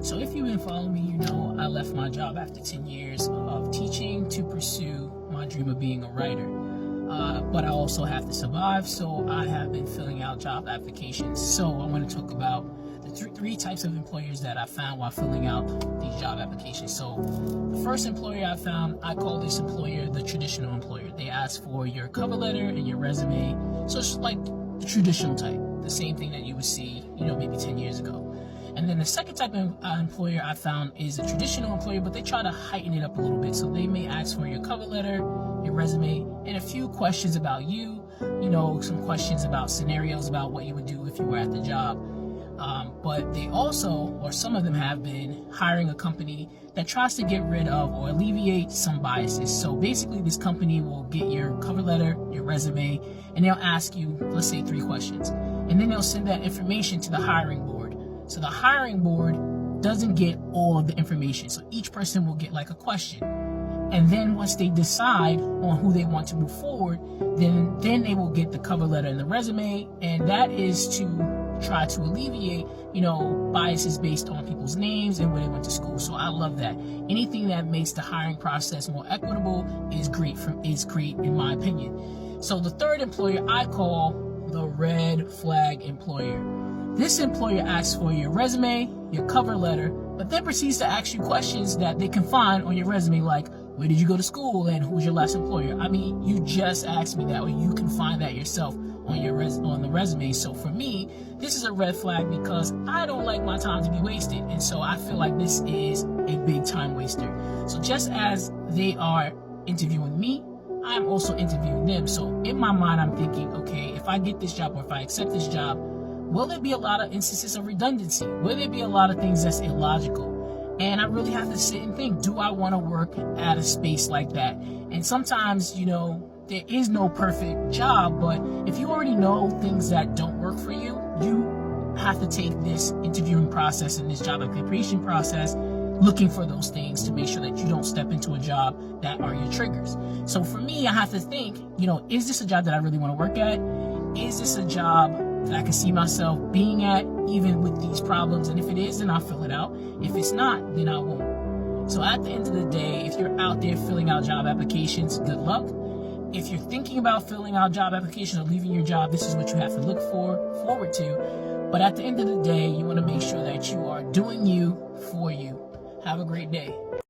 So if you've been following me, you know I left my job after 10 years of teaching to pursue my dream of being a writer. But I also have to survive, so I have been filling out job applications. So I want to talk about the three types of employers that I found while filling out these job applications. So the first employer I found, I call this employer the traditional employer. They ask for your cover letter and your resume. So it's like the traditional type, the same thing that you would see, maybe 10 years ago. And then the second type of employer I found is a traditional employer, but they try to heighten it up a little bit. So they may ask for your cover letter, your resume, and a few questions about you, some questions about scenarios about what you would do if you were at the job. But they also, or some of them have been hiring a company that tries to get rid of or alleviate some biases. So basically this company will get your cover letter, your resume, and they'll ask you, let's say 3 questions. And then they'll send that information to the hiring board. So the hiring board doesn't get all of the information. So each person will get like a question. And then once they decide on who they want to move forward, then they will get the cover letter and the resume. And that is to try to alleviate, biases based on people's names and where they went to school. So I love that. Anything that makes the hiring process more equitable is great in my opinion. So the third employer I call the red flag employer. This employer asks for your resume, your cover letter, but then proceeds to ask you questions that they can find on your resume, like, where did you go to school and who's your last employer? I mean, you just asked me that, or you can find that yourself on the resume. So for me, this is a red flag because I don't like my time to be wasted. And so I feel like this is a big time waster. So just as they are interviewing me, I'm also interviewing them. So in my mind, I'm thinking, okay, if I get this job or if I accept this job, will there be a lot of instances of redundancy? Will there be a lot of things that's illogical? And I really have to sit and think, do I want to work at a space like that? And sometimes, there is no perfect job, but if you already know things that don't work for you, you have to take this interviewing process and this job application process looking for those things to make sure that you don't step into a job that are your triggers. So for me, I have to think, is this a job that I really want to work at? Is this a job that I can see myself being at, even with these problems? And if it is, then I'll fill it out. If it's not, then I won't. So at the end of the day, if you're out there filling out job applications, good luck. If you're thinking about filling out job applications or leaving your job, this is what you have to look forward to. But at the end of the day, you want to make sure that you are doing you for you. Have a great day.